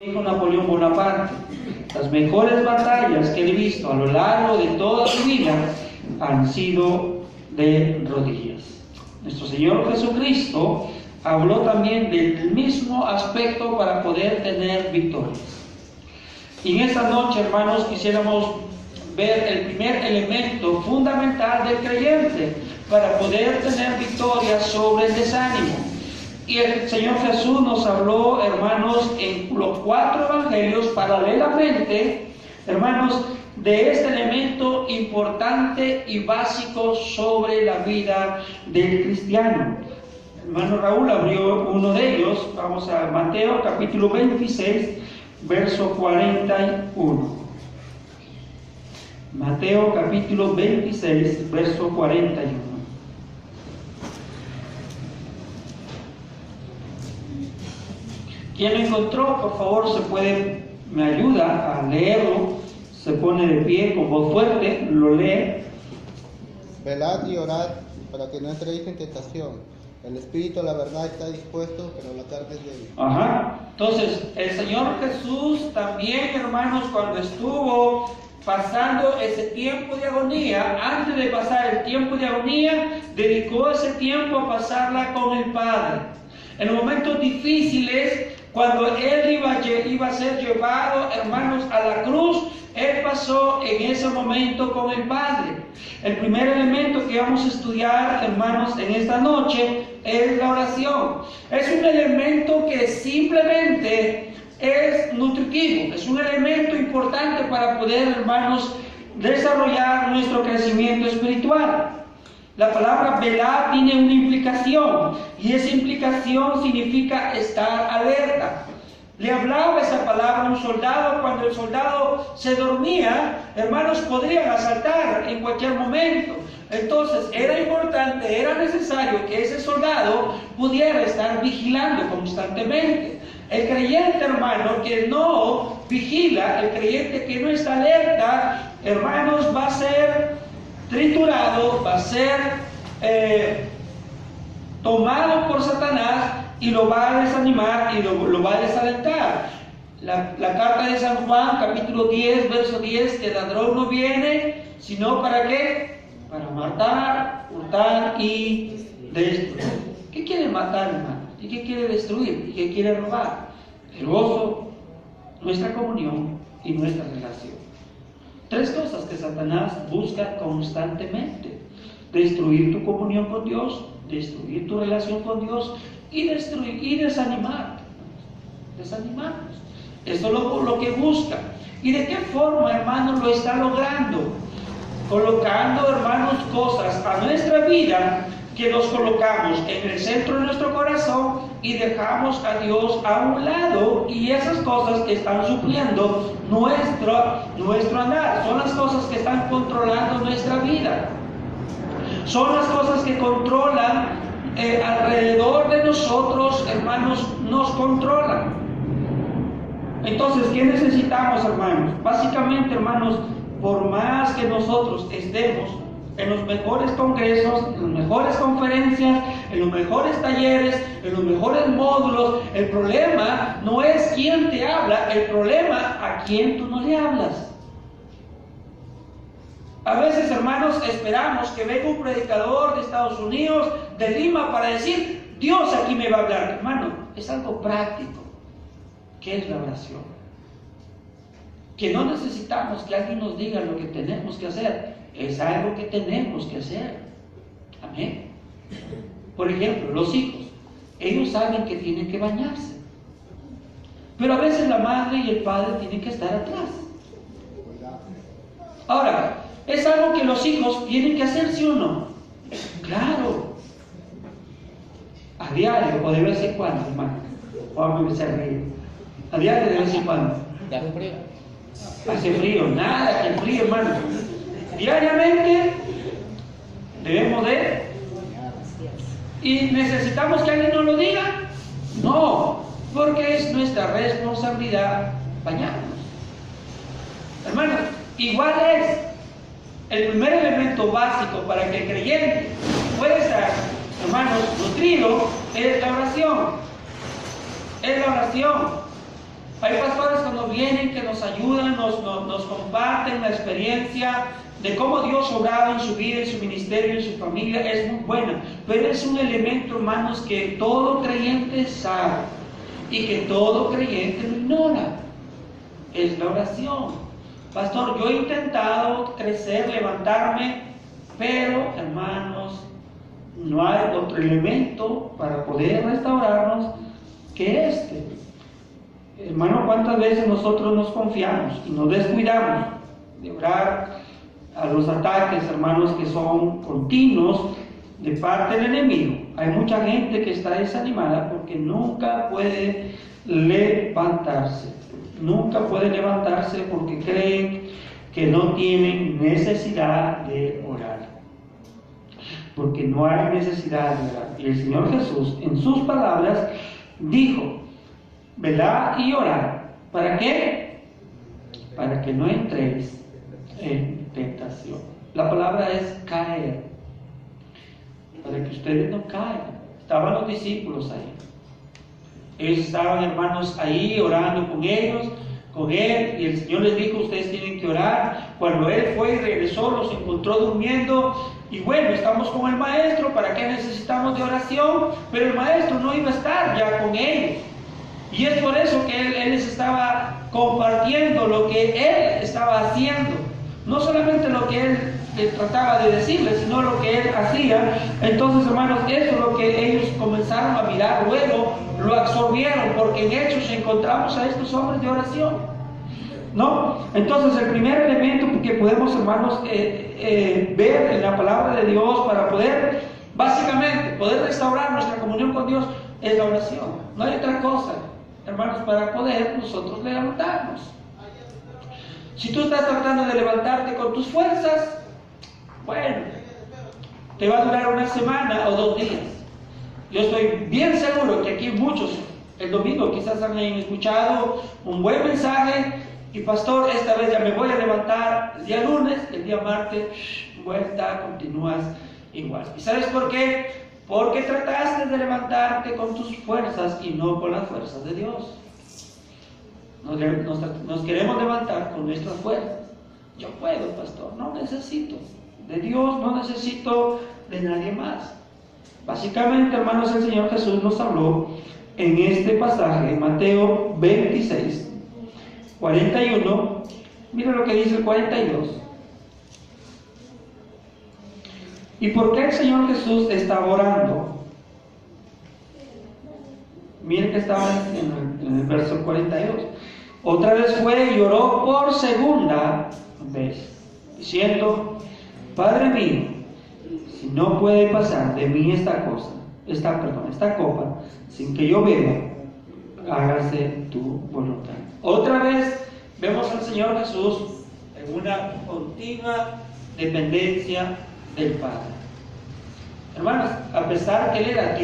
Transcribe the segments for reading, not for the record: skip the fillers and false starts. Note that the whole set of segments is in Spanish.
Dijo Napoleón Bonaparte: las mejores batallas que he visto a lo largo de toda mi vida han sido de rodillas. Nuestro Señor Jesucristo habló también del mismo aspecto para poder tener victorias. Y en esta noche, hermanos, quisiéramos ver el primer elemento fundamental del creyente para poder tener victorias sobre el desánimo. Y el Señor Jesús nos habló, hermanos, en los 4 evangelios paralelamente, hermanos, de este elemento importante y básico sobre la vida del cristiano. Hermano Raúl abrió uno de ellos. Vamos a Mateo capítulo 26, verso 41. Mateo capítulo 26, verso 41. ¿Quién lo encontró? Por favor, me ayuda a leerlo. Se pone de pie con voz fuerte, lo lee. Velad y orad para que no entréis en tentación. El espíritu, la verdad, está dispuesto, pero la carne es débil. Entonces, el Señor Jesús también, hermanos, cuando estuvo pasando ese tiempo de agonía, antes de pasar el tiempo de agonía, dedicó ese tiempo a pasarla con el Padre. En los momentos difíciles, cuando Él iba a ser llevado, hermanos, a la cruz, Él pasó en ese momento con el Padre. El primer elemento que vamos a estudiar, hermanos, en esta noche es la oración. Es un elemento que simplemente es nutritivo, es un elemento importante para poder, hermanos, desarrollar nuestro crecimiento espiritual. La palabra velar tiene una implicación, y esa implicación significa estar alerta. Le hablaba esa palabra a un soldado cuando el soldado se dormía. Hermanos, podrían asaltar en cualquier momento. Entonces era importante, era necesario que ese soldado pudiera estar vigilando constantemente. El creyente, hermano, que no vigila, el creyente que no está alerta, hermanos, va a ser triturado, va a ser tomado por Satanás y lo va a desanimar y lo va a desalentar. La carta de San Juan, capítulo 10, verso 10, que el ladrón no viene, sino ¿para qué? Para matar, hurtar y destruir. ¿Qué quiere matar, hermano? ¿Y qué quiere destruir? ¿Y qué quiere robar? El gozo, nuestra comunión y nuestra relación. 3 cosas que Satanás busca constantemente: destruir tu comunión con Dios, destruir tu relación con Dios y desanimarte. Desanimarnos. Eso es lo que busca. ¿Y de qué forma, hermanos, lo está logrando? Colocando, hermanos, cosas a nuestra vida que nos colocamos en el centro de nuestro corazón y dejamos a Dios a un lado, y esas cosas que están supliendo nuestro andar, son las cosas que están controlando nuestra vida, son las cosas que controlan alrededor de nosotros, hermanos, nos controlan. Entonces, ¿qué necesitamos, hermanos? Básicamente, hermanos, por más que nosotros estemos en los mejores congresos, en las mejores conferencias, en los mejores talleres, en los mejores módulos, el problema no es quién te habla, el problema a quién tú no le hablas. A veces, hermanos, esperamos que venga un predicador de Estados Unidos, de Lima, para decir: Dios aquí me va a hablar. Hermano, es algo práctico. ¿Qué es la oración? Que no necesitamos que alguien nos diga lo que tenemos que hacer. Es algo que tenemos que hacer. Amén. Por ejemplo, los hijos, ellos saben que tienen que bañarse, pero a veces la madre y el padre tienen que estar atrás. Ahora, ¿es algo que los hijos tienen que hacer, sí o no? Claro. A diario o de vez en cuando, hermano. Vamos a reír. A diario de vez en cuando. ¿Hace frío? Hace frío, nada que el frío, hermano. Diariamente debemos de. ¿Y necesitamos que alguien nos lo diga? No, porque es nuestra responsabilidad bañarnos. Hermanos, igual es el primer elemento básico para que el creyente pueda estar, hermanos, nutrido, es la oración. Es la oración. Hay pastores hermanos vienen, que nos ayudan, nos comparten la experiencia de cómo Dios obraba en su vida, en su ministerio, en su familia, es muy buena. Pero es un elemento, hermanos, que todo creyente sabe y que todo creyente lo ignora. Es la oración. Pastor, yo he intentado crecer, levantarme, pero, hermanos, no hay otro elemento para poder restaurarnos que este. Hermano, ¿cuántas veces nosotros nos confiamos y nos descuidamos de orar a los ataques, hermanos, que son continuos de parte del enemigo? Hay mucha gente que está desanimada porque nunca puede levantarse. Nunca puede levantarse porque creen que no tienen necesidad de orar. Porque no hay necesidad de orar. Y el Señor Jesús, en sus palabras, dijo: velad y orad. ¿Para qué? Para que no entréis en tentación. La palabra es caer. Para que ustedes no caigan. Estaban los discípulos ahí. Ellos estaban, hermanos, ahí orando con ellos, con él, y el Señor les dijo: ustedes tienen que orar. Cuando él fue y regresó, los encontró durmiendo. Y bueno, estamos con el maestro, ¿para qué necesitamos de oración? Pero el maestro no iba a estar ya con ellos. Y es por eso que él les estaba compartiendo lo que él estaba haciendo. No solamente lo que él trataba de decirles, sino lo que él hacía. Entonces, hermanos, eso es lo que ellos comenzaron a mirar. Luego lo absorbieron, porque en Hechos encontramos a estos hombres de oración, ¿no? Entonces, el primer elemento que podemos, hermanos, ver en la palabra de Dios para poder, básicamente, poder restaurar nuestra comunión con Dios es la oración. No hay otra cosa, hermanos, para poder nosotros levantarnos. Si tú estás tratando de levantarte con tus fuerzas, bueno, te va a durar una semana o 2 días. Yo estoy bien seguro que aquí muchos, el domingo quizás han escuchado un buen mensaje, y pastor, esta vez ya me voy a levantar el día lunes, el día martes, vuelta, continúas igual. ¿Y sabes por qué? Porque trataste de levantarte con tus fuerzas y no con las fuerzas de Dios. Nos queremos levantar con nuestras fuerzas. Yo puedo, pastor, no necesito de Dios, no necesito de nadie más. Básicamente, hermanos, el Señor Jesús nos habló en este pasaje, en Mateo 26, 41. Mira lo que dice el 42. ¿Y por qué el Señor Jesús estaba orando? Miren que estaba en el verso 42. Otra vez fue y oró por segunda vez, diciendo: Padre mío, si no puede pasar de mí esta copa, sin que yo beba, hágase tu voluntad. Otra vez vemos al Señor Jesús en una continua dependencia del Padre. Hermanos, a pesar que Él era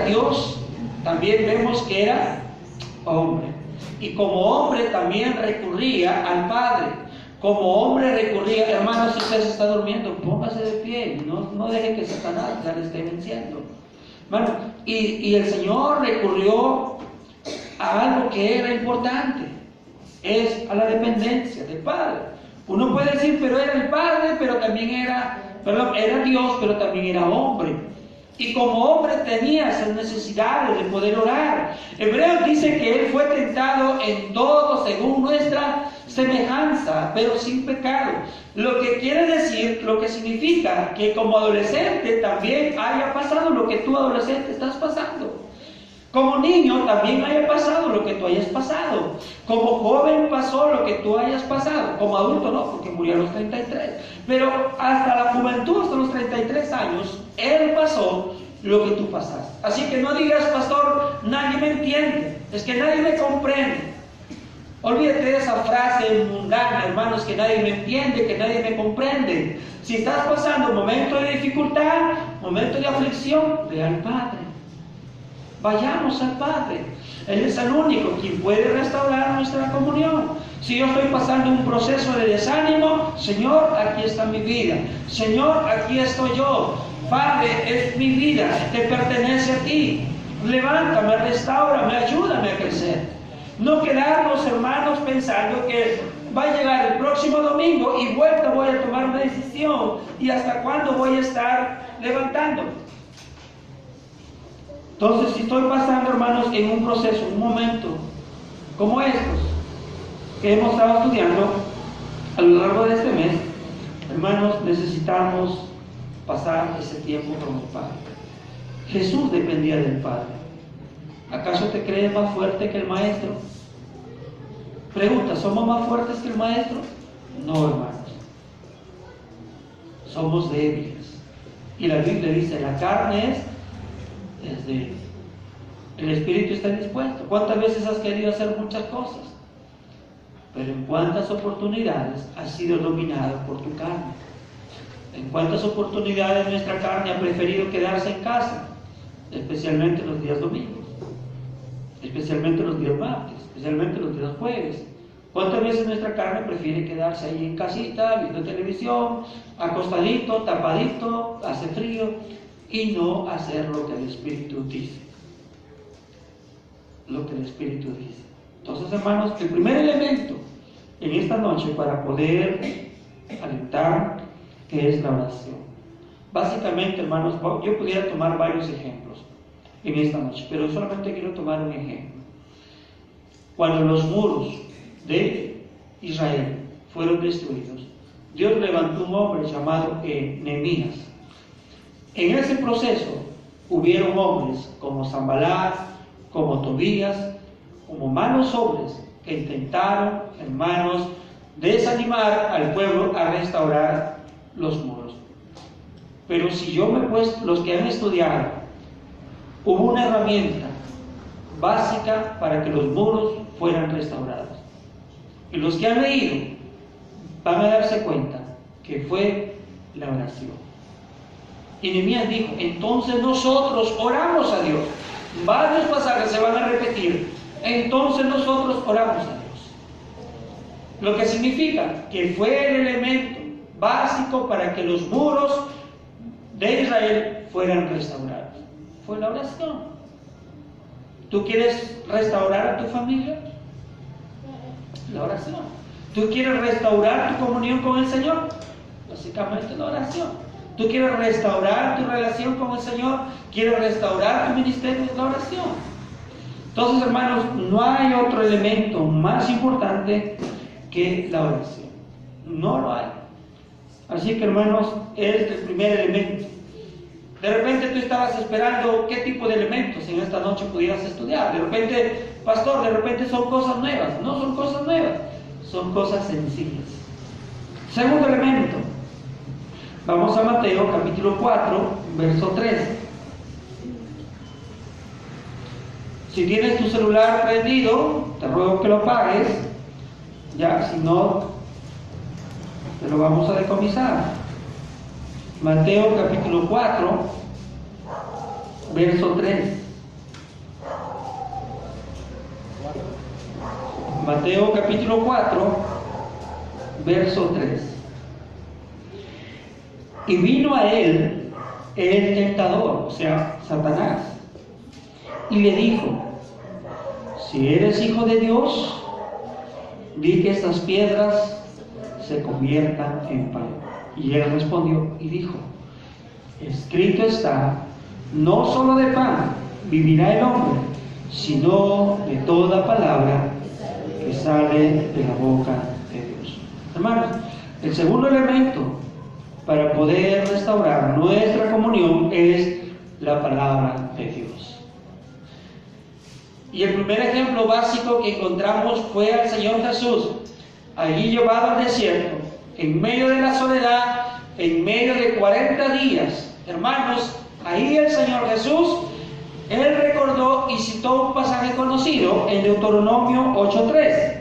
Dios, también vemos que era hombre. Y como hombre también recurría al Padre. Como hombre recurría, hermanos, si usted se está durmiendo, póngase de pie, no deje que Satanás ya le esté venciendo. Bueno, y el Señor recurrió a algo que era importante, es a la dependencia del Padre. Uno puede decir, pero era el Padre, pero también era Dios, pero también era hombre. Y como hombre tenía esas necesidades de poder orar. Hebreos dice que Él fue tentado en todo según nuestra semejanza, pero sin pecado. Lo que quiere decir, lo que significa que como adolescente también haya pasado lo que tú adolescente estás pasando. Como niño también haya pasado lo que tú hayas pasado. Como joven pasó lo que tú hayas pasado. Como adulto no, porque murió a los 33. Pero hasta la juventud, hasta los 33 años, Él pasó lo que tú pasaste. Así que no digas, pastor, nadie me entiende. Es que nadie me comprende. Olvídate de esa frase mundana, hermanos, que nadie me entiende, que nadie me comprende. Si estás pasando un momento de dificultad, momento de aflicción, ve al Padre. Vayamos al Padre. Él es el único quien puede restaurar nuestra comunión. Si yo estoy pasando un proceso de desánimo, Señor, aquí está mi vida. Señor, aquí estoy yo. Padre, es mi vida, te pertenece a ti. Levántame, restáurame, ayúdame a crecer. No quedarnos, hermanos, pensando que va a llegar el próximo domingo y vuelta voy a tomar una decisión y hasta cuándo voy a estar levantándome. Entonces, si estoy pasando, hermanos, en un proceso, un momento como estos que hemos estado estudiando a lo largo de este mes, hermanos, necesitamos pasar ese tiempo con el Padre. Jesús dependía del Padre. ¿Acaso te crees más fuerte que el Maestro? Pregunta, ¿somos más fuertes que el Maestro? No, hermanos. Somos débiles. Y la Biblia dice, la carne es débil. El espíritu está dispuesto. ¿Cuántas veces has querido hacer muchas cosas? Pero en cuántas oportunidades has sido dominado por tu carne. En cuántas oportunidades nuestra carne ha preferido quedarse en casa, especialmente los días domingos, especialmente los días martes, especialmente los días jueves. ¿Cuántas veces nuestra carne prefiere quedarse ahí en casita, viendo televisión, acostadito, tapadito, hace frío, y no hacer lo que el Espíritu dice? Lo que el Espíritu dice. Entonces, hermanos, el primer elemento en esta noche para poder alentar, que es la oración. Básicamente, hermanos, yo pudiera tomar varios ejemplos en esta noche, pero solamente quiero tomar un ejemplo. Cuando los muros de Israel fueron destruidos, Dios levantó un hombre llamado Nehemías. En ese proceso hubieron hombres como Sanbalat, como Tobías, como malos hombres que intentaron, hermanos, desanimar al pueblo a restaurar los muros. Pero si yo me he puesto, los que han estudiado, hubo una herramienta básica para que los muros fueran restaurados. Y los que han leído van a darse cuenta que fue la oración. Y Nehemías dijo, entonces nosotros oramos a Dios. Varios pasajes se van a repetir. Entonces nosotros oramos a Dios. Lo que significa que fue el elemento básico para que los muros de Israel fueran restaurados. Fue la oración. ¿Tú quieres restaurar a tu familia? La oración. ¿Tú quieres restaurar tu comunión con el Señor? Básicamente la oración. ¿Tú quieres restaurar tu relación con el Señor? ¿Quieres restaurar tu ministerio? La oración. Entonces, hermanos, no hay otro elemento más importante que la oración. No lo hay. Así que, hermanos, es el primer elemento. De repente tú estabas esperando qué tipo de elementos en esta noche pudieras estudiar. De repente, pastor, de repente son cosas nuevas. No son cosas nuevas, son cosas sencillas. Segundo elemento. Vamos a Mateo capítulo 4, verso 3. Si tienes tu celular prendido, te ruego que lo apagues. Ya, si no, te lo vamos a decomisar. Mateo capítulo 4, verso 3. Mateo capítulo 4, verso 3. Y vino a él el tentador, o sea, Satanás, y le dijo, si eres hijo de Dios, di que estas piedras se conviertan en pan. Y él respondió y dijo, escrito está, no solo de pan vivirá el hombre, sino de toda palabra que sale de la boca de Dios. Hermanos, el segundo elemento para poder restaurar nuestra comunión es la palabra de Dios. Y el primer ejemplo básico que encontramos fue al Señor Jesús, allí llevado al desierto, en medio de la soledad, en medio de 40 días. Hermanos, ahí el Señor Jesús, Él recordó y citó un pasaje conocido en Deuteronomio 8.3.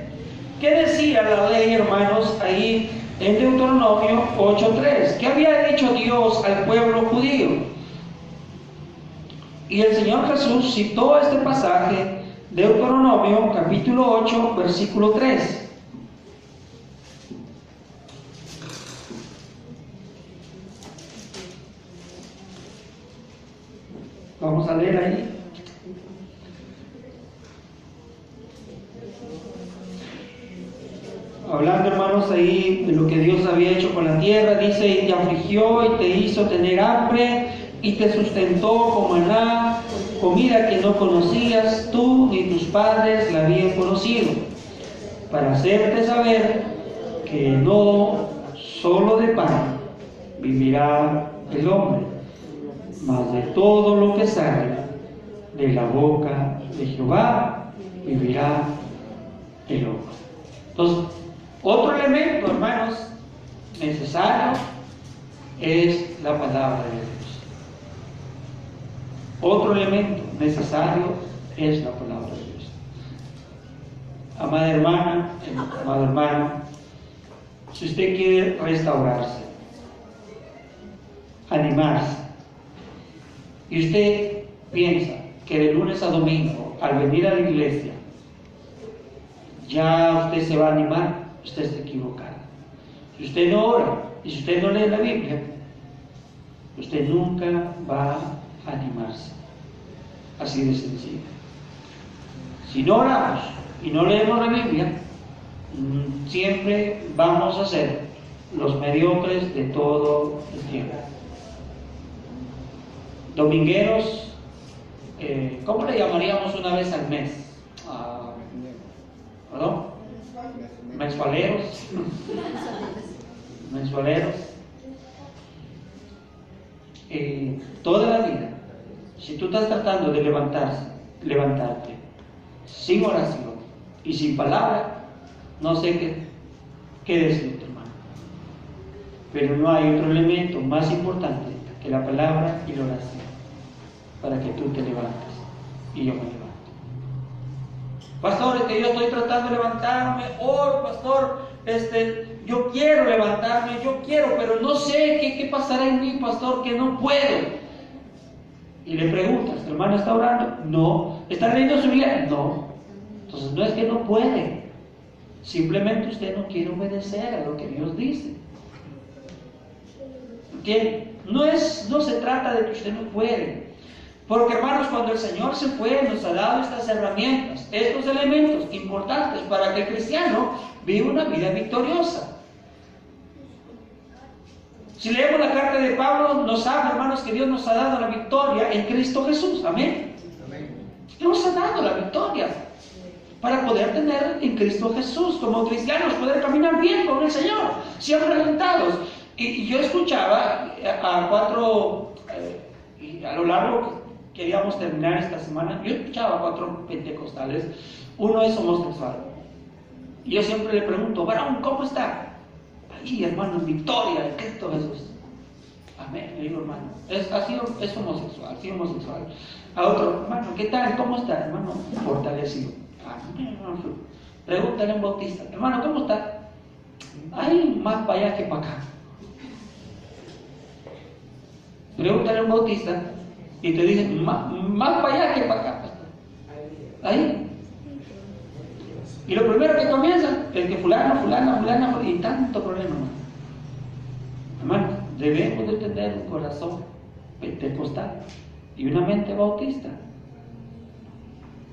¿Qué decía la ley, hermanos, ahí en Deuteronomio 8.3? ¿Qué había dicho Dios al pueblo judío? Y el Señor Jesús citó este pasaje, Deuteronomio capítulo 8, versículo 3. Vamos a leer ahí. Hablando, hermanos, ahí de lo que Dios había hecho con la tierra, dice: y te afligió y te hizo tener hambre y te sustentó con maná, comida que no conocías, tú ni tus padres la habían conocido, para hacerte saber que no solo de pan vivirá el hombre, mas de todo lo que sale de la boca de Jehová vivirá el hombre. Entonces, otro elemento, hermanos, necesario es la palabra de Dios. Otro elemento necesario es la palabra de Dios. Amada hermana, amado hermano, si usted quiere restaurarse, animarse, y usted piensa que de lunes a domingo, al venir a la iglesia, ya usted se va a animar, usted está equivocado. Si usted no ora y si usted no lee la Biblia, usted nunca va a animarse. Así de sencillo. Si no oramos y no leemos la Biblia, siempre vamos a ser los mediocres de todo el tiempo. Domingueros, ¿cómo le llamaríamos una vez al mes? ¿Perdón? Mensualeros. Mensualeros. Toda la vida, si tú estás tratando de levantarte sin oración y sin palabra, no sé qué decirte, hermano. Pero no hay otro elemento más importante que la palabra y la oración para que tú te levantes y yo me levante. Pastor, que yo estoy tratando de levantarme. Oh, pastor, yo quiero levantarme, yo quiero, pero no sé qué pasará en mí, pastor, que no puedo. Y le preguntas, ¿hermano está orando? No. ¿Está leyendo su Biblia? No. Entonces no es que no puede, simplemente usted no quiere obedecer a lo que Dios dice. ¿Entiende? No se trata de que usted no puede. Porque, hermanos, cuando el Señor se fue, nos ha dado estas herramientas, estos elementos importantes para que el cristiano viva una vida victoriosa. Si leemos la carta de Pablo, nos habla, hermanos, que Dios nos ha dado la victoria en Cristo Jesús. Amén. Dios nos ha dado la victoria para poder tener en Cristo Jesús, como cristianos, poder caminar bien con el Señor, siempre alentados. Y yo escuchaba a cuatro, y a lo largo queríamos terminar esta semana, yo escuchaba a 4 pentecostales. Uno es homosexual. Y yo siempre le pregunto: varón, ¿cómo está? Ahí, hermano, en victoria en Cristo Jesús. Amén, le digo, hermano. Es homosexual, sí, homosexual. A otro: hermano, ¿qué tal? ¿Cómo está? Hermano, fortalecido. Amén. Pregúntale a un bautista: hermano, ¿cómo está? Ahí, más para allá que para acá. Pregúntale a un bautista y te dicen: más para allá que para acá, pastor. Ahí. Y lo primero que comienza es que fulano, y tanto problema. Hermano, debemos de tener un corazón pentecostal y una mente bautista.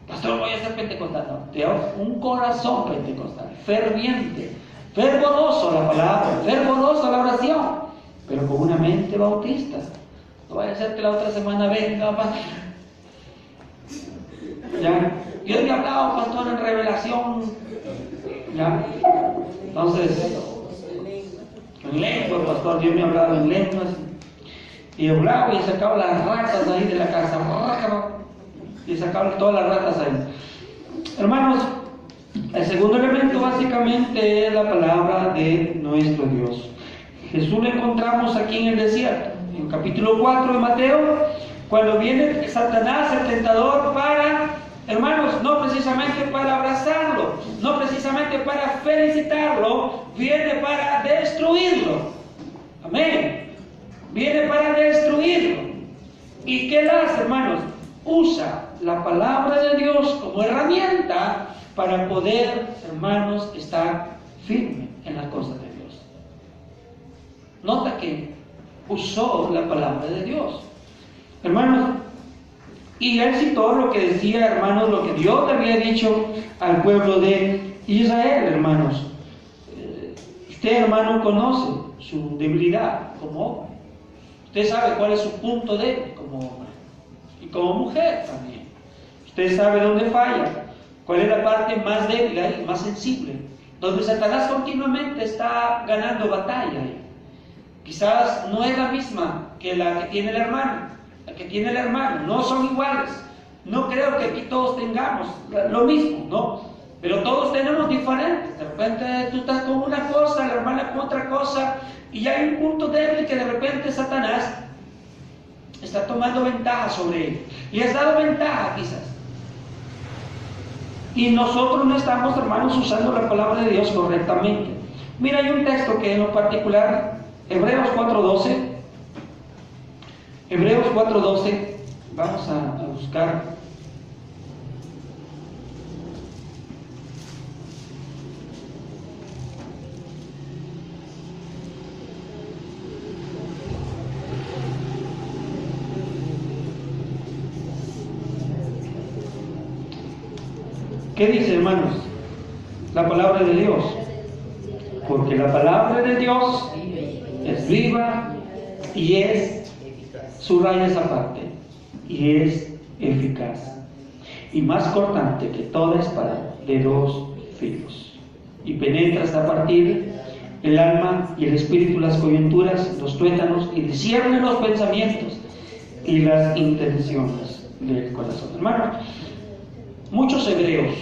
Pastor, voy a ser pentecostal. No, te hago un corazón pentecostal, ferviente, fervoroso la palabra, fervoroso la oración, pero con una mente bautista. No vaya a ser que la otra semana venga, pastor. Ya, yo he hablado, pastor, en revelación. Ya, entonces, en lenguas, pastor, Dios me ha hablado en lenguas. Y hablaba y sacaba las ratas ahí de la casa. Y sacaba todas las ratas ahí. Hermanos, el segundo elemento básicamente es la palabra de nuestro Dios. Jesús lo encontramos aquí en el desierto, en capítulo 4 de Mateo, cuando viene Satanás, el tentador, para, hermanos, no precisamente para abrazarlo, no precisamente para felicitarlo, viene para destruirlo. Amén. Viene para destruirlo. ¿Y qué le hace, hermanos? Usa la palabra de Dios como herramienta para poder, hermanos, estar firme en las cosas de Dios. Nota que usó la palabra de Dios. Hermanos, Y él citó lo que decía, hermanos, lo que Dios le había dicho al pueblo de Israel, hermanos. Usted, hermano, conoce su debilidad como hombre. Usted sabe cuál es su punto débil como hombre. Y como mujer también. Usted sabe dónde falla, cuál es la parte más débil ahí, más sensible, donde Satanás continuamente está ganando batalla ahí. Quizás no es la misma que la que tiene el hermano. La que tiene el hermano, no son iguales. No creo que aquí todos tengamos lo mismo, ¿no? Pero todos tenemos diferentes. De repente tú estás con una cosa, la hermana con otra cosa, y hay un punto débil que de repente Satanás está tomando ventaja sobre él. Y has dado ventaja quizás. Y nosotros no estamos, hermanos, usando la palabra de Dios correctamente. Mira, hay un texto que en lo particular, Hebreos 4:12. Hebreos 4:12, vamos a buscar. ¿Qué dice, hermanos? La palabra de Dios. Porque la palabra de Dios es viva y es, subraya esa parte, y es eficaz y más cortante que toda espada de dos filos, y penetra hasta partir el alma y el espíritu, las coyunturas, los tuétanos, y discierne los pensamientos y las intenciones del corazón. Hermanos, muchos hebreos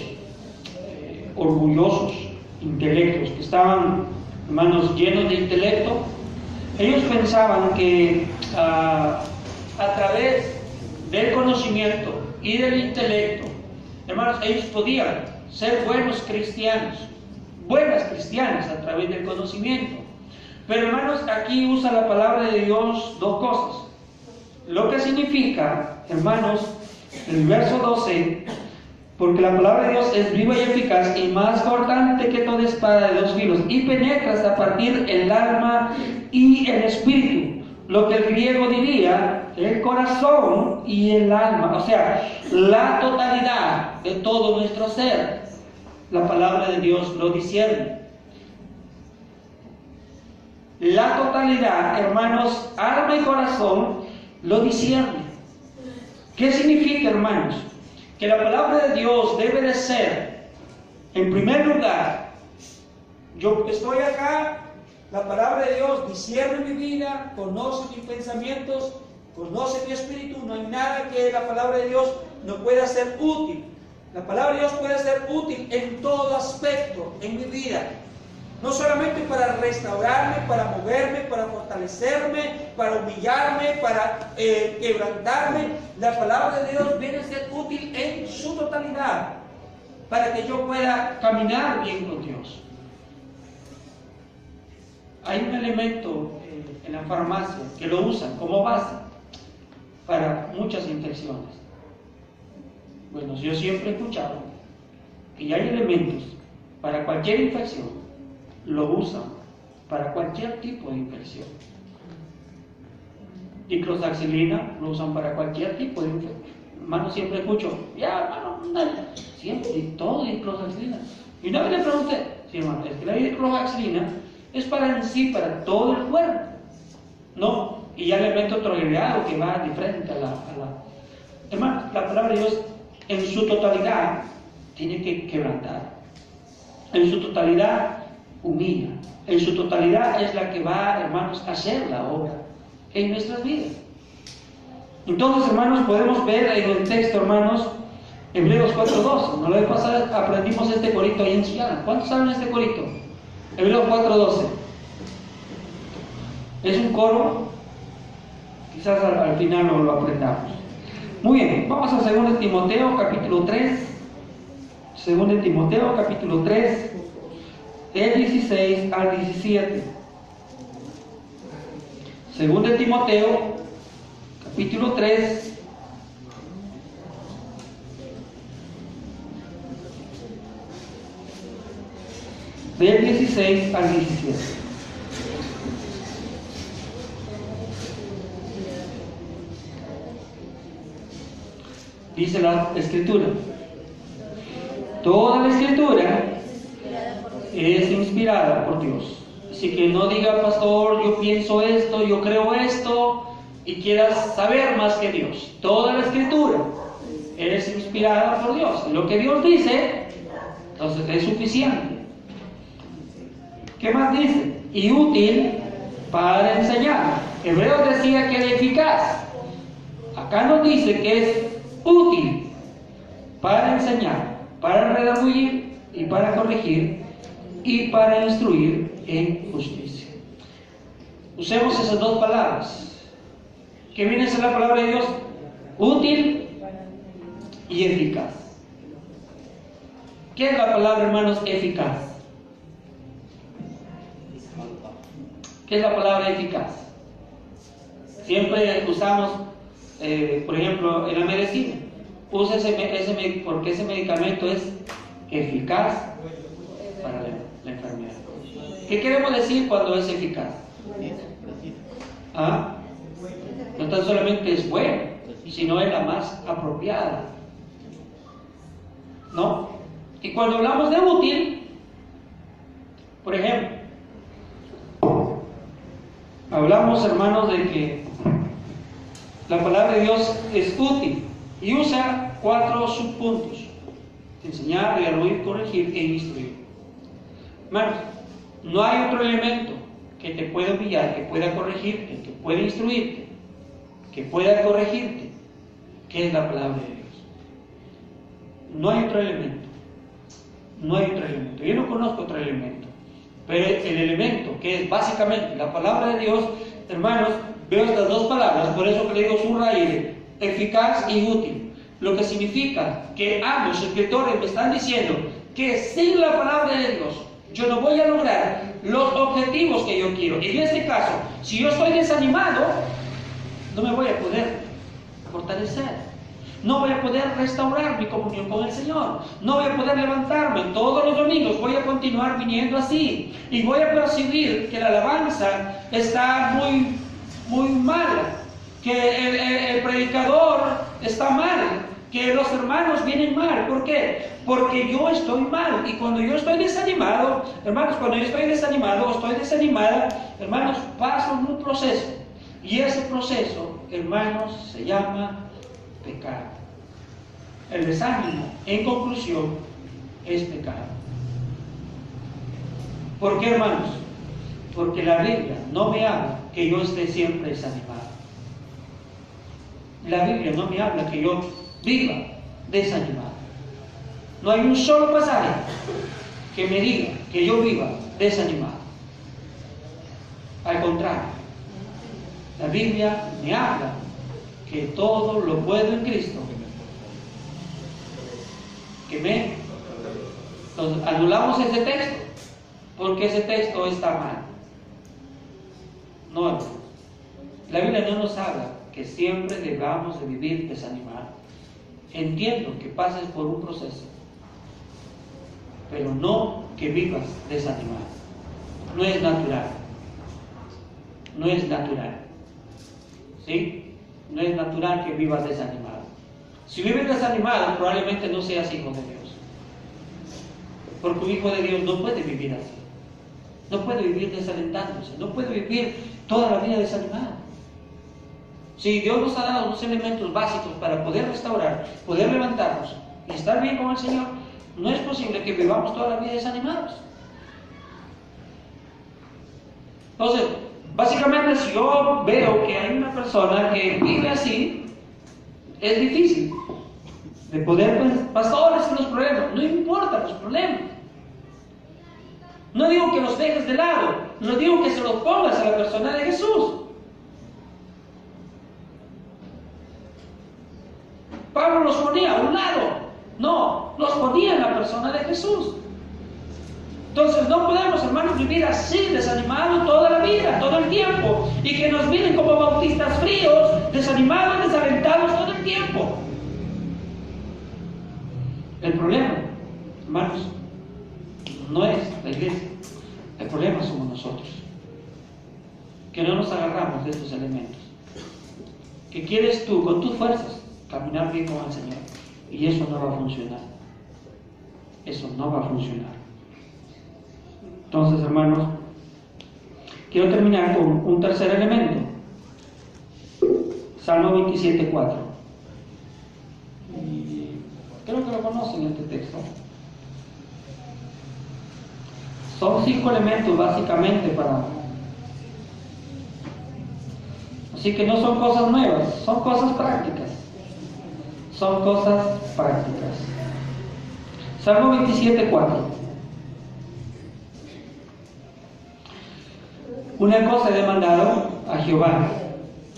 orgullosos, intelectos, que estaban, hermanos, llenos de intelecto, ellos pensaban que a través del conocimiento y del intelecto, hermanos, ellos podían ser buenos cristianos, buenas cristianas a través del conocimiento. Pero, hermanos, aquí usa la palabra de Dios dos cosas. Lo que significa, hermanos, el verso 12, porque la palabra de Dios es viva y eficaz y más cortante que toda espada de dos filos, y penetra hasta partir el alma y el espíritu, lo que el griego diría el corazón y el alma, o sea, la totalidad de todo nuestro ser. La palabra de Dios lo discierne. La totalidad, hermanos, alma y corazón lo discierne. ¿Qué significa, hermanos? Que la palabra de Dios debe de ser, en primer lugar, yo estoy acá, la palabra de Dios discierne mi vida, conoce mis pensamientos, conoce mi espíritu, no hay nada que la palabra de Dios no pueda ser útil. La palabra de Dios puede ser útil en todo aspecto, en mi vida. No solamente para restaurarme, para moverme, para fortalecerme, para humillarme, para quebrantarme. La palabra de Dios viene a ser útil en su totalidad, para que yo pueda caminar bien con Dios. Hay un elemento en la farmacia que lo usan como base para muchas infecciones. Bueno, yo siempre he escuchado que hay elementos para cualquier infección, lo usan para cualquier tipo de infección. Dicloxacilina lo usan para cualquier tipo de infección. Hermano, siempre escucho, ya hermano, dale. Siempre, todo dicloxacilina. Y una vez le pregunté, sí hermano, es que la dicloxacilina es para en sí, para todo el cuerpo, ¿no? Y ya le meto otro agregado que va diferente a la... Hermano, la palabra de Dios en su totalidad tiene que quebrantar. En su totalidad humilla. En su totalidad es la que va, hermanos, a hacer la obra en nuestras vidas. Entonces, hermanos, podemos ver en el texto, hermanos, Hebreos 4:12. No la vez pasada aprendimos este corito ahí en Ciudad. ¿Cuántos saben este corito? Hebreos 4:12. Es un coro, quizás al final no lo aprendamos. Muy bien, vamos a 2 Timoteo capítulo 3. 2 Timoteo capítulo 3, del 16 al 17. 2 Timoteo capítulo 3, del 16 al 17. Dice la Escritura. Toda la Escritura es inspirada por Dios. Así que no diga, pastor, yo pienso esto, yo creo esto, y quieras saber más que Dios. Toda la Escritura es inspirada por Dios. Lo que Dios dice, entonces es suficiente. ¿Qué más dice? Y útil para enseñar. Hebreos decía que era eficaz. Acá nos dice que es útil para enseñar, para redarguir y para corregir y para instruir en justicia. Usemos esas dos palabras. ¿Qué viene a ser la palabra de Dios? Útil y eficaz. ¿Qué es la palabra, hermanos, eficaz? ¿Qué es la palabra eficaz? Siempre usamos, por ejemplo, en la medicina, usa porque ese medicamento es eficaz para la enfermedad. ¿Qué queremos decir cuando es eficaz? ¿Ah? No tan solamente es bueno, sino es la más apropiada, ¿no? Y cuando hablamos de útil, por ejemplo, hablamos, hermanos, de que la palabra de Dios es útil y usa 4 subpuntos: enseñar, redarguir, corregir e instruir. Hermanos, no hay otro elemento que te pueda humillar, que pueda corregirte, que pueda instruirte, que pueda corregirte, que es la palabra de Dios. No hay otro elemento. No hay otro elemento. Yo no conozco otro elemento. Pero el elemento que es básicamente la palabra de Dios, hermanos, veo estas dos palabras, por eso que le digo subrayé, eficaz y útil. Lo que significa que ambos escritores me están diciendo que sin la palabra de Dios yo no voy a lograr los objetivos que yo quiero. En este caso, si yo estoy desanimado, no me voy a poder fortalecer. No voy a poder restaurar mi comunión con el Señor. No voy a poder levantarme todos los domingos. Voy a continuar viniendo así. Y voy a percibir que la alabanza está muy mala. Que el predicador está mal. Que los hermanos vienen mal. ¿Por qué? Porque yo estoy mal. Y cuando yo estoy desanimado, hermanos, cuando yo estoy desanimado o estoy desanimada, hermanos, paso un proceso. Y ese proceso, hermanos, se llama pecado. El desánimo, en conclusión, es pecado. ¿Por qué, hermanos? Porque la Biblia no me habla que yo esté siempre desanimado. La Biblia no me habla que yo viva desanimado. No hay un solo pasaje que me diga que yo viva desanimado. Al contrario, la Biblia me habla que todo lo puedo en Cristo que me. Entonces anulamos ese texto porque ese texto está mal. No, la Biblia no nos habla que siempre debamos de vivir desanimados. Entiendo que pases por un proceso, pero no que vivas desanimado. No es natural. No es natural. ¿Sí? No es natural que vivas desanimado. Si vives desanimado, probablemente no seas hijo de Dios. Porque un hijo de Dios no puede vivir así. No puede vivir desalentándose. No puede vivir toda la vida desanimado. Si Dios nos ha dado unos elementos básicos para poder restaurar, poder levantarnos y estar bien con el Señor, no es posible que vivamos toda la vida desanimados. Entonces, básicamente, si yo veo que hay una persona que vive así, es difícil de poder, pastores, los problemas. No importa los problemas. No digo que los dejes de lado, no digo que se los pongas a la persona de Jesús. Pablo los ponía a un lado. No, los ponía en la persona de Jesús. Entonces no podemos, hermanos, vivir así, desanimados toda la vida, todo el tiempo, y que nos miren como bautistas fríos, desanimados, desalentados todo el tiempo. El problema, hermanos, no es la iglesia, el problema somos nosotros, que no nos agarramos de estos elementos. ¿Qué quieres tú con tus fuerzas? Caminar bien con el Señor. Y eso no va a funcionar. Eso no va a funcionar. Entonces, hermanos, quiero terminar con un tercer elemento. Salmo 27:4. Y creo que lo conocen este texto. Son 5 elementos básicamente para... Así que no son cosas nuevas, son cosas prácticas. Son cosas prácticas. Salmo 27:4. Una cosa he demandado a Jehová,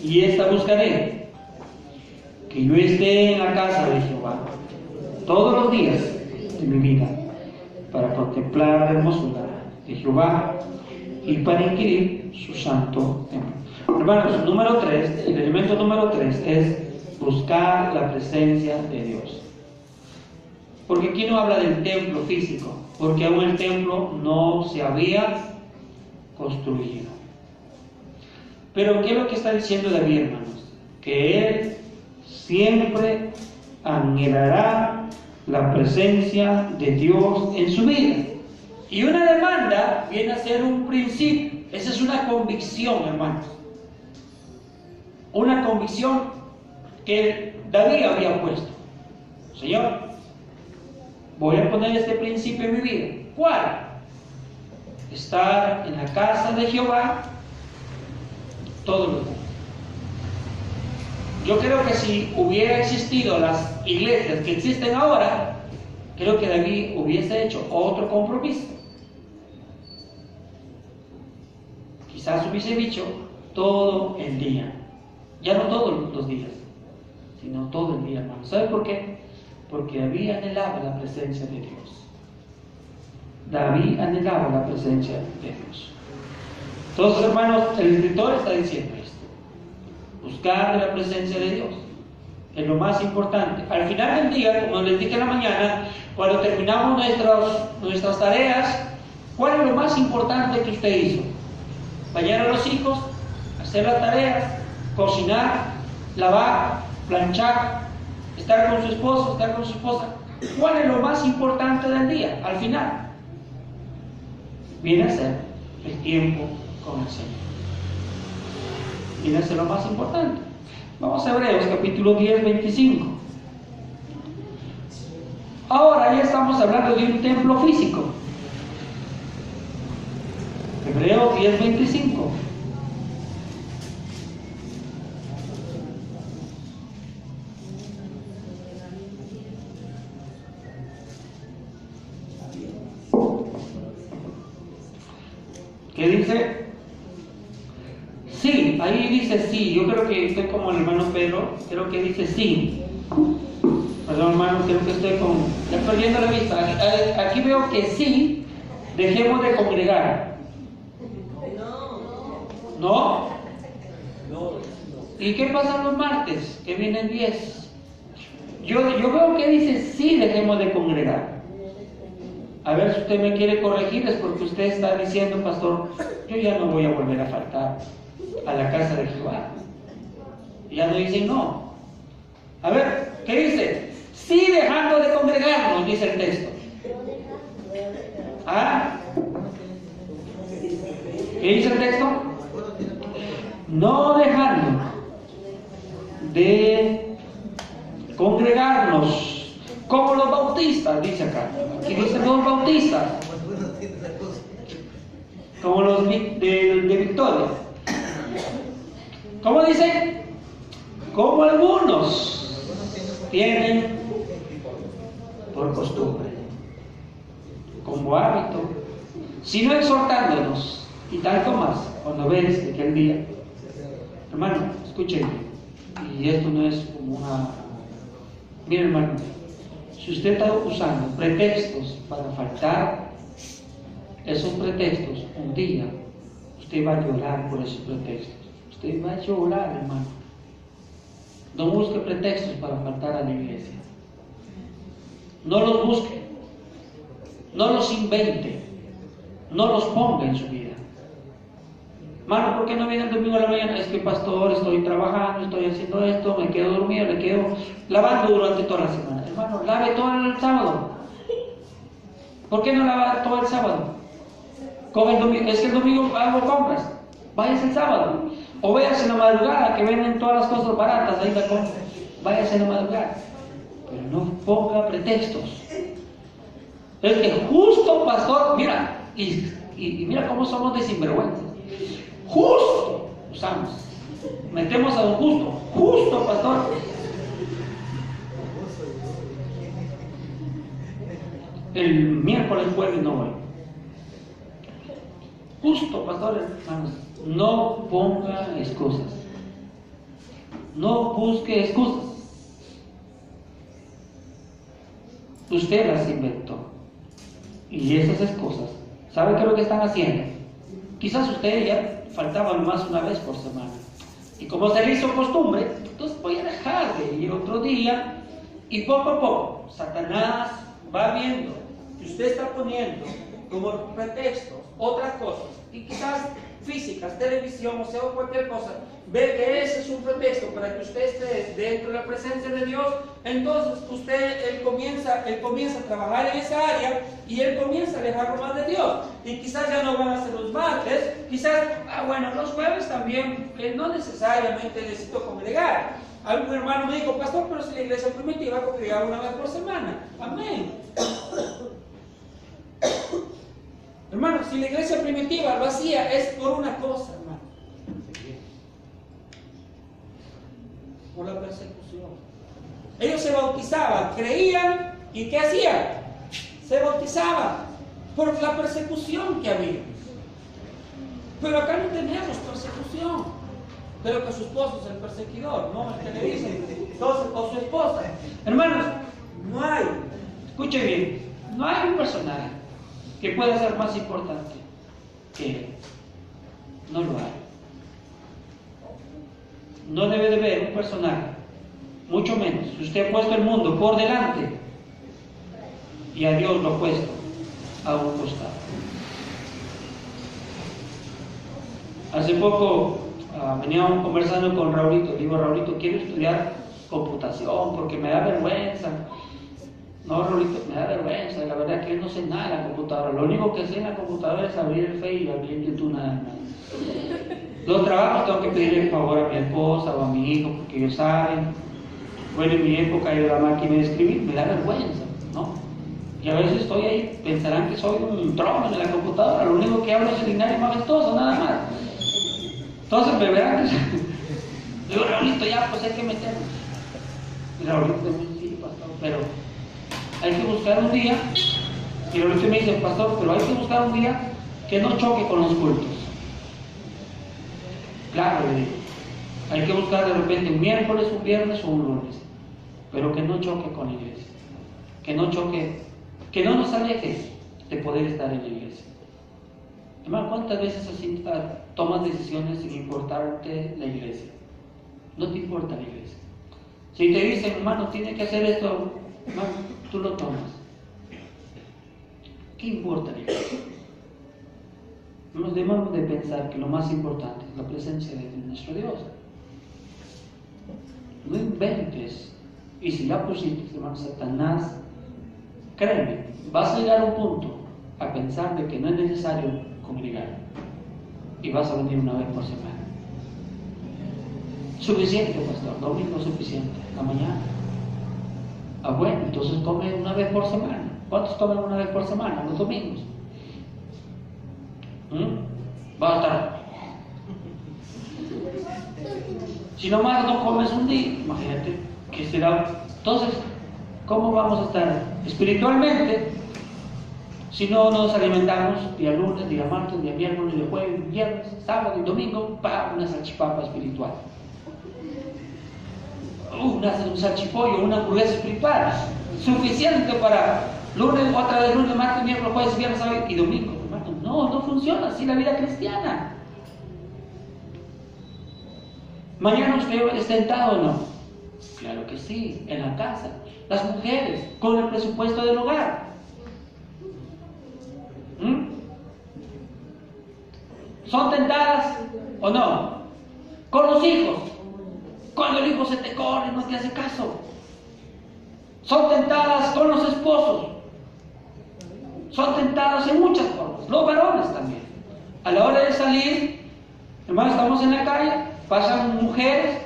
y esta buscaré, que yo esté en la casa de Jehová todos los días de mi vida, para contemplar la hermosura de Jehová y para inquirir su santo templo. Hermanos, número 3, el elemento número 3 es buscar la presencia de Dios. Porque aquí no habla del templo físico, porque aún el templo no se había construido. Pero ¿qué es lo que está diciendo David, hermanos? Que él siempre anhelará la presencia de Dios en su vida. Y una demanda viene a ser un principio. Esa es una convicción, hermanos. Una convicción que David había puesto. Señor, voy a poner este principio en mi vida. ¿Cuál? Estar en la casa de Jehová todos los días. Yo creo que si hubiera existido las iglesias que existen ahora, creo que David hubiese hecho otro compromiso. Quizás hubiese dicho todo el día. Ya no todos los días, sino todo el día, hermano. ¿Sabe por qué? Porque David anhelaba la presencia de Dios. David anhelaba la presencia de Dios. Entonces, hermanos, el escritor está diciendo esto: buscar la presencia de Dios es lo más importante. Al final del día, como les dije en la mañana, cuando terminamos nuestras tareas, ¿cuál es lo más importante que usted hizo? Bañar a los hijos, hacer las tareas, cocinar, lavar, planchar, estar con su esposo, estar con su esposa. ¿Cuál es lo más importante del día? Al final viene a ser el tiempo con el Señor. Viene a ser lo más importante. Vamos a Hebreos capítulo 10, 25. Ahora ya estamos hablando de un templo físico. Hebreos 10, 25. ¿Qué dice? Sí, ahí dice sí. Yo creo que estoy como el hermano Pedro, creo que dice sí. Perdón, hermano, creo que estoy ya perdiendo la vista. Aquí veo que sí, dejemos de congregar. ¿No? ¿Y qué pasa los martes? Que vienen 10. Yo veo que dice sí, dejemos de congregar. A ver si usted me quiere corregir, es porque usted está diciendo, pastor, yo ya no voy a volver a faltar a la casa de Jehová. Y ya no dicen no. A ver, ¿qué dice? Sí, dejando de congregarnos, dice el texto. ¿Ah? ¿Qué dice el texto? No dejando de congregarnos como los bautistas, dice acá. Aquí dice los bautistas, como los de Victoria. ¿Cómo dice? Como algunos tienen por costumbre, como hábito, sino exhortándonos, y tanto más cuando ves de aquel día. Hermano, escúchenme, y esto no es como una... Mire, hermano, si usted está usando pretextos para faltar, esos pretextos, un día usted va a llorar por esos pretextos. Usted va a llorar, hermano. No busque pretextos para faltar a la iglesia. No los busque. No los invente. No los ponga en su vida. Hermano, ¿por qué no viene el domingo a la mañana? Es que, pastor, estoy trabajando, estoy haciendo esto, me quedo dormido, me quedo lavando durante toda la semana. Hermano, lave todo el sábado. ¿Por qué no lava todo el sábado? Come el domingo. Es que el domingo hago compras. Váyase el sábado. O váyase en la madrugada, que venden todas las cosas baratas, ahí la compra. Váyase en la madrugada. Pero no ponga pretextos. Es que justo, pastor, mira, y mira cómo somos de sinvergüenzas. Justo usamos. Metemos a un justo, pastor. El miércoles, jueves no voy. Justo, pastor, hermanos, no ponga excusas. No busque excusas. Usted las inventó. Y esas excusas, ¿sabe qué es lo que están haciendo? Quizás usted ya faltaba más una vez por semana. Y como se le hizo costumbre, entonces voy a dejar de ir otro día. Y poco a poco, Satanás va viendo que usted está poniendo como pretextos otras cosas. Y quizás físicas, televisión, o sea, cualquier cosa. Ve que ese es un pretexto para que usted esté dentro de la presencia de Dios. Entonces él comienza a trabajar en esa área y él comienza a alejarlo más de Dios. Y quizás ya no van a ser los martes, quizás, bueno, los jueves también, no necesariamente necesito congregar. Algún hermano me dijo, pastor, pero si la iglesia primitiva congregaba una vez por semana. Amén. Hermano, si la iglesia primitiva lo hacía, es por una cosa, hermano. Por la persecución. Ellos se bautizaban, creían, ¿y qué hacían? Se bautizaban por la persecución que había. Pero acá no tenemos persecución. Pero que su esposo es el perseguidor, ¿no? El que le dice, entonces, o su esposa. Hermanos, no hay, escuche bien, no hay un personaje que pueda ser más importante que él. No lo hay. No debe de haber un personaje, mucho menos. Si usted ha puesto el mundo por delante y a Dios lo ha puesto a un costado. Hace poco veníamos conversando con Raulito. Le digo, Raulito, quiero estudiar computación porque me da vergüenza. No, Raulito, me da vergüenza. La verdad es que yo no sé nada de la computadora. Lo único que sé en la computadora es abrir el Facebook y abrir el YouTube, nada más. Los trabajos tengo que pedirle el favor a mi esposa o a mi hijo porque ellos saben. Bueno, en mi época yo la máquina de escribir, me da vergüenza, ¿no? Y a veces estoy ahí, pensarán que soy un trono en la computadora. Lo único que hablo es el binario majestuoso, nada más. Entonces me verán que digo, Raulito, ya pues hay que meternos. Y Raulito me dice, sí, pastor, pero hay que buscar un día. Y Raulito me dice, pastor, pero hay que buscar un día que no choque con los cultos. Claro, le digo, hay que buscar de repente un miércoles, un viernes o un lunes, pero que no choque con la iglesia, que no choque, que no nos aleje de poder estar en la iglesia. Hermano, ¿cuántas veces así tomas decisiones sin importarte la iglesia? No te importa la iglesia. Si te dicen, hermano, tiene que hacer esto, hermano, tú lo tomas. ¿Qué importa la iglesia? Nos debemos de pensar que lo más importante es la presencia de nuestro Dios. No inventes. Y si ya pusiste, hermano, Satanás, créeme, vas a llegar a un punto a pensar de que no es necesario congregar. Y vas a venir una vez por semana. Suficiente, pastor, domingo suficiente, la mañana. Bueno, entonces come una vez por semana. ¿Cuántos comen una vez por semana? Los domingos. Va a estar. Si nomás no comes un día, imagínate que será. Entonces, ¿cómo vamos a estar espiritualmente si no nos alimentamos día lunes, día martes, día miércoles, día jueves, viernes, sábado y domingo para una salchipapa espiritual? Un salchipollo, una hamburguesa espiritual, suficiente para lunes, otra vez lunes, martes, miércoles, jueves, viernes, sábado y domingo. No funciona así la vida cristiana. ¿Mañana usted es tentado o no? Claro que sí, en la casa. Las mujeres, con el presupuesto del hogar. ¿Son tentadas o no? Con los hijos. Cuando el hijo se te corre, no te hace caso. Son tentadas con los esposos. Son tentados en muchas formas. Los varones también. A la hora de salir, hermanos, estamos en la calle, pasan mujeres.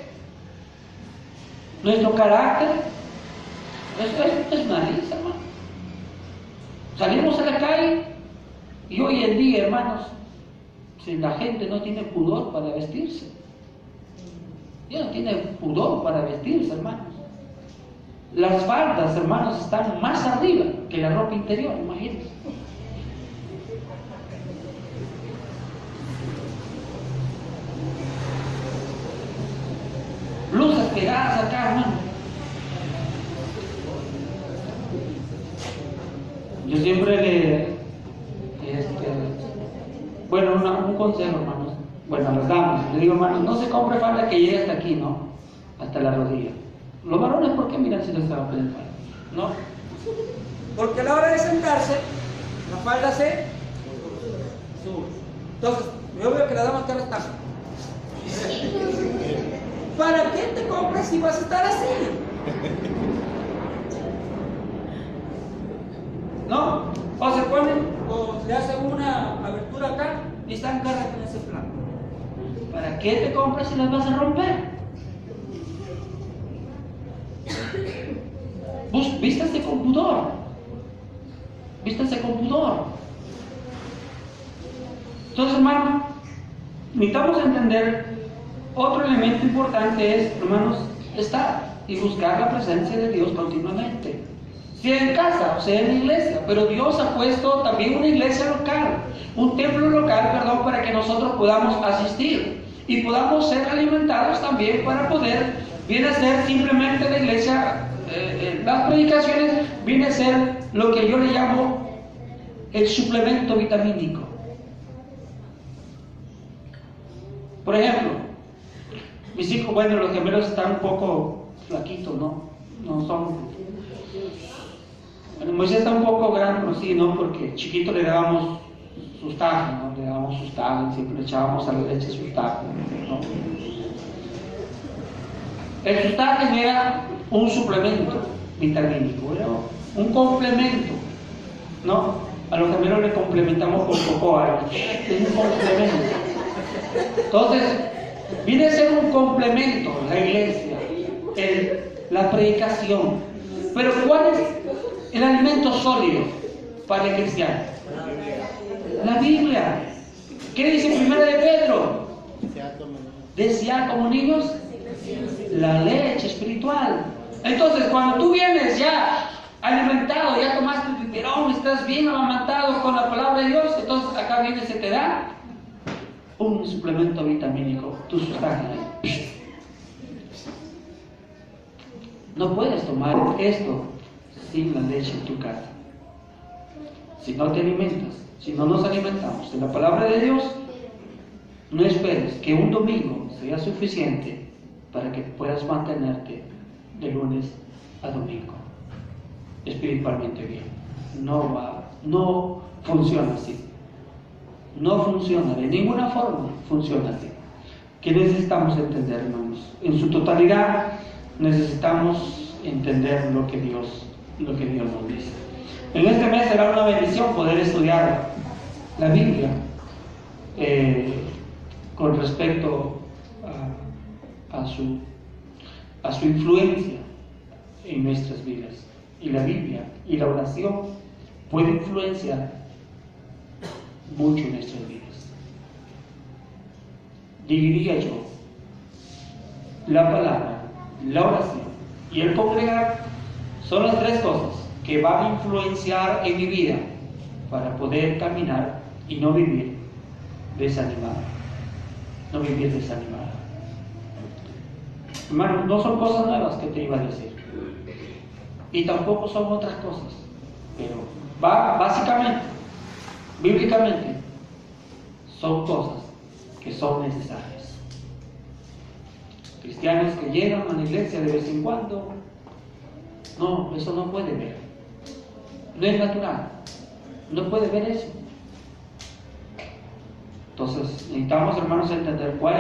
Nuestro carácter es una risa, hermano. Salimos a la calle y hoy en día, hermanos, si la gente no tiene pudor para vestirse, ya no tiene pudor para vestirse, hermanos. Las faldas, hermanos, están más arriba que la ropa interior, imagínense. Blusas pegadas acá, hermano. Yo siempre un consejo, hermanos. Bueno, a las damas, le digo, hermanos, no se compre falda que llegue hasta aquí, ¿no? Hasta la rodilla. Los varones, ¿por qué miran si no se va a poner falda? ¿No? Porque a la hora de sentarse, la falda se sube. Entonces, yo veo que la dama está restando. ¿Para qué te compras si vas a estar así? ¿No? O se ponen, o se hacen una abertura acá y están caras en ese plano. ¿Para qué te compras si las vas a romper? Vístase con pudor. Vístase con pudor. Entonces, hermano, necesitamos entender otro elemento importante es, hermanos, estar y buscar la presencia de Dios continuamente. Sea en casa o sea en la iglesia, pero Dios ha puesto también una iglesia local, un templo local, perdón, para que nosotros podamos asistir y podamos ser alimentados también para poder, viene a ser simplemente la iglesia, las predicaciones, viene a ser lo que yo le llamo el suplemento vitamínico. Por ejemplo, mis hijos, bueno, los gemelos están un poco flaquitos, ¿no? No son... Bueno, Moisés está un poco grande, pero sí, ¿no? Porque chiquito le dábamos sus tajos, ¿no? Le dábamos sus tajos, siempre le echábamos a la leche sus tajos, ¿no? El sustaje era un suplemento vitamínico, era un complemento, ¿no? A los gemelos le complementamos con cocoa, es un complemento. Entonces, viene a ser un complemento la iglesia, la predicación. Pero ¿cuál es el alimento sólido para el cristiano? La Biblia. ¿Qué dice primero de Pedro? Desear como niños la leche espiritual. Entonces, cuando tú vienes ya alimentado, ya tomaste tu biberón, estás bien amamantado con la palabra de Dios, entonces acá viene, se te da un suplemento vitamínico, tu sustancia. No puedes tomar esto sin la leche en tu casa. Si no te alimentas, si no nos alimentamos de la palabra de Dios, no esperes que un domingo sea suficiente para que puedas mantenerte de lunes a domingo espiritualmente bien. No funciona así. No funciona, de ninguna forma funciona así. ¿Qué necesitamos entender, hermanos? En su totalidad necesitamos entender lo que Dios nos dice. En este mes será una bendición poder estudiar la Biblia con respecto a su influencia en nuestras vidas. Y la Biblia y la oración puede influenciar mucho en nuestras vidas. Dividiría yo la palabra, la oración y el congregar son las tres cosas que van a influenciar en mi vida para poder caminar y no vivir desanimado. No vivir desanimado. Hermanos, no son cosas nuevas que te iba a decir. Y tampoco son otras cosas. Pero básicamente, bíblicamente, son cosas que son necesarias. Cristianos que llegan a la iglesia de vez en cuando, no, eso no puede ver. No es natural. No puede ver eso. Entonces, necesitamos, hermanos, entender cuál es